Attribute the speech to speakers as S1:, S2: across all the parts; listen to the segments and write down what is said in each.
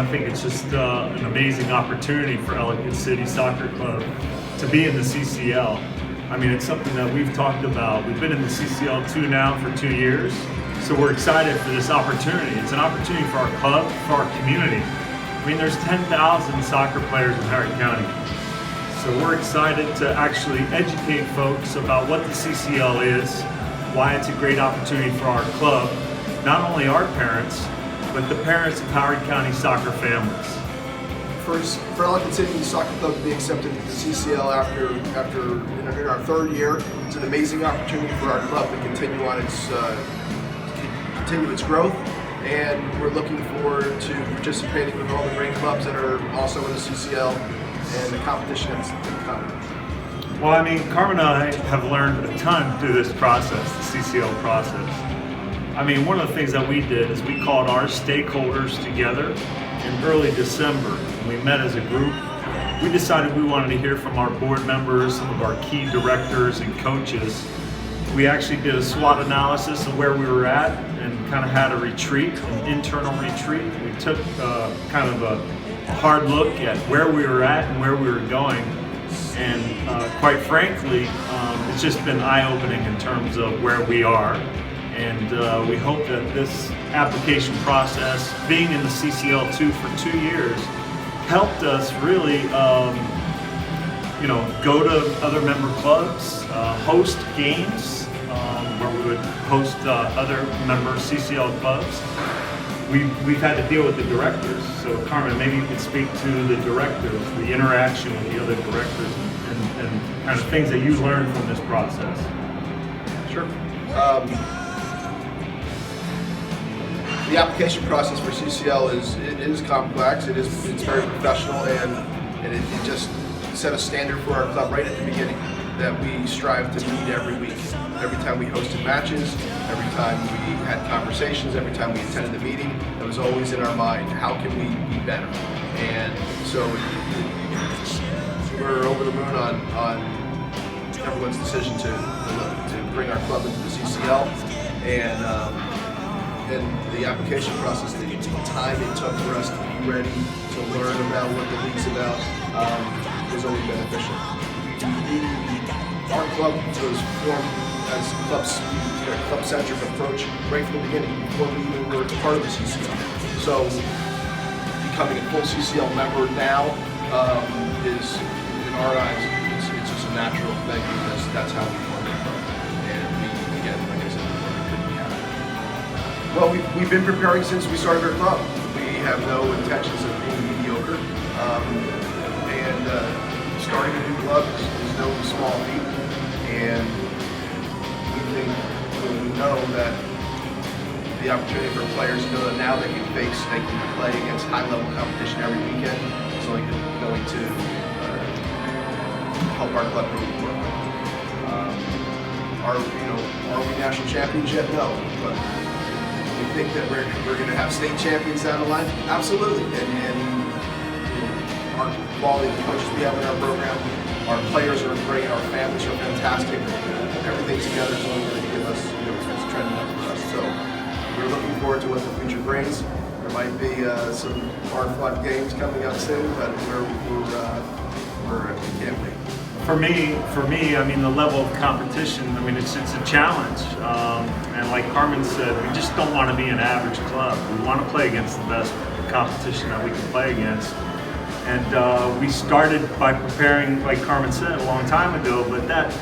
S1: think it's just an amazing opportunity for Ellicott City Soccer Club to be in the CCL. I mean, it's something that we've talked about. We've been in the CCL 2 now for 2 years, so we're excited for this opportunity. It's an opportunity for our club, for our community. I mean, there's 10,000 soccer players in Howard County. So we're excited to actually educate folks about what the CCL is, why it's a great opportunity for our club, not only our parents, but the parents of Howard County soccer families.
S2: For Ellicott City Soccer Club to be accepted to the CCL after in our 3rd year, it's an amazing opportunity for our club to continue on its growth, and we're looking forward to participating with all the great clubs that are also in the CCL and the competition that's coming.
S1: Well, I mean, Carmen and I have learned a ton through this process, the CCL process. I mean, one of the things that we did is we called our stakeholders together in early December. We met as a group. We decided we wanted to hear from our board members, some of our key directors and coaches. We actually did a SWOT analysis of where we were at and kind of had a retreat, an internal retreat. We took kind of a hard look at where we were at and where we were going. And quite frankly, it's just been eye-opening in terms of where we are. And we hope that this application process, being in the CCL2 for 2 years, helped us really, go to other member clubs, host games where we would host other member CCL clubs. We've had to deal with the directors. So Carmen, maybe you could speak to the directors, the interaction with the other directors, and kind of things that you learned from this process.
S2: Sure. The application process for CCL is complex. It's very professional, and it just set a standard for our club right at the beginning that we strive to meet every week. Every time we hosted matches, every time we had conversations, every time we attended a meeting, it was always in our mind, how can we be better? And so we're over the moon on everyone's decision to bring our club into the CCL, and the application process, the time it took for us to be ready to learn about what the league's about was always beneficial. Our club was formed as a club-centric approach right from the beginning, before we even were part of the CCL. So becoming a full CCL member now is, in our eyes, it's just a natural thing because that's how we formed our club. And again, like I said, we couldn't be happier. Well, we've been preparing since we started our club. We have no intentions of being mediocre, and starting a new club is no small feat. And we know that the opportunity for players to know that now they can play against high-level competition every weekend is only going to help our club move forward. Are we national champions yet? No, but we think that we're going to have state champions down the line. Absolutely, and our quality of the coaches we have in our program, our players are great, our families are fantastic. Everything together is only going to give us, it's trending up for us. So we're looking forward to what the future brings. There might be some hard-fought games coming up soon, but we can't wait.
S1: For me, I mean, the level of competition, I mean, it's a challenge. And like Carmen said, we just don't want to be an average club. We want to play against the best competition that we can play against. And we started by preparing, like Carmen said, a long time ago, but that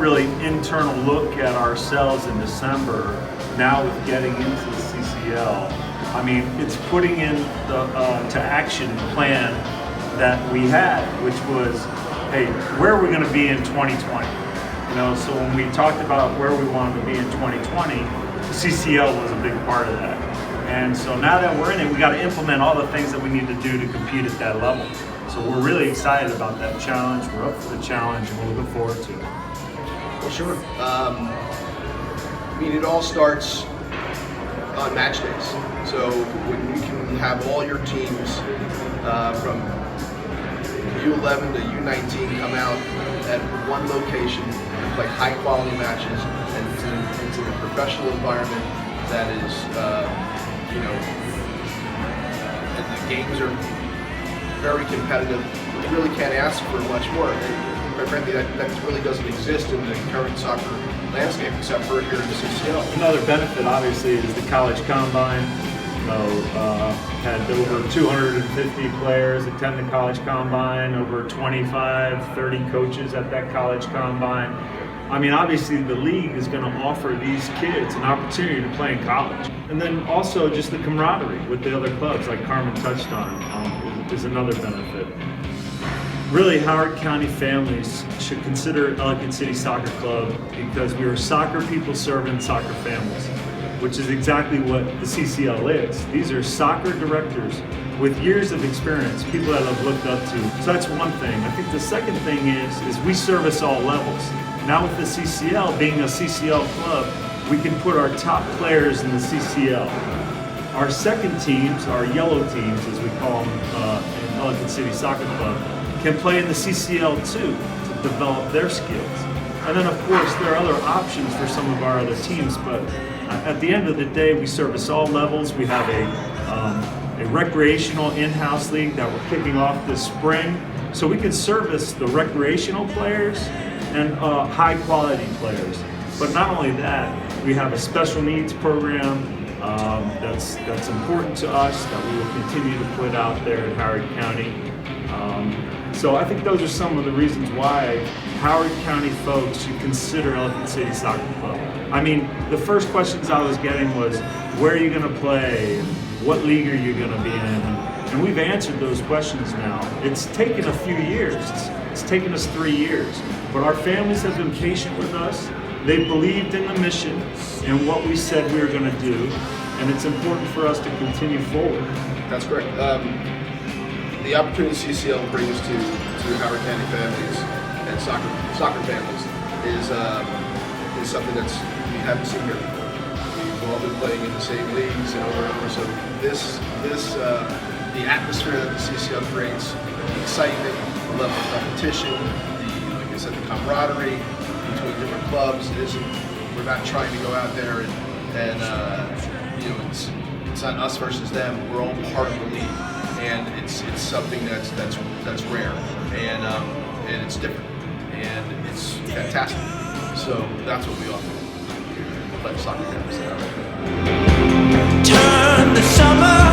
S1: really internal look at ourselves in December, now with getting into the CCL, I mean, it's putting in to action the plan that we had, which was, hey, where are we going to be in 2020? So when we talked about where we wanted to be in 2020, the CCL was a big part of that. And so now that we're in it, we got to implement all the things that we need to do to compete at that level. So we're really excited about that challenge. We're up for the challenge, and we're looking forward to it.
S2: Well, sure. I mean, it all starts on match days. So when you can have all your teams from U11 to U19 come out at one location and play high-quality matches and into a professional environment that is, games are very competitive. You really can't ask for much more. And quite frankly, that really doesn't exist in the current soccer landscape, except for here in the CCL.
S1: Another benefit, obviously, is the college combine. Had over 250 players attend the college combine, over 25, 30 coaches at that college combine. I mean, obviously the league is going to offer these kids an opportunity to play in college. And then also just the camaraderie with the other clubs, like Carmen touched on, is another benefit. Really, Howard County families should consider Ellicott City Soccer Club because we are soccer people serving soccer families, which is exactly what the CCL is. These are soccer directors with years of experience, people that I've looked up to. So that's one thing. I think the second thing is we service all levels. Now with the CCL, being a CCL club, we can put our top players in the CCL. Our second teams, our yellow teams as we call them in Ellicott City Soccer Club, can play in the CCL too to develop their skills. And then of course there are other options for some of our other teams, but at the end of the day we service all levels. We have a recreational in-house league that we're kicking off this spring, so we can service the recreational players and high quality players. But not only that, we have a special needs program that's important to us that we will continue to put out there in Howard County. So I think those are some of the reasons why Howard County folks should consider Ellicott City Soccer Club. I mean, the first questions I was getting was, where are you going to play? What league are you going to be in? And we've answered those questions now. It's taken a few years. It's taken us 3 years. But our families have been patient with us. They believed in the mission and what we said we were going to do. And it's important for us to continue forward.
S2: That's correct. The opportunity CCL brings to Howard County families and soccer families is something that's we haven't seen here before. We've all been playing in the same leagues and over and over. So the atmosphere that the CCL creates, the excitement, the level of competition, like I said, the camaraderie between different clubs. We're not trying to go out there and it's not us versus them. We're all part of the league, and it's something that's rare, and it's different, and it's fantastic. So that's what we offer. Let soccer families.
S3: Turn the summer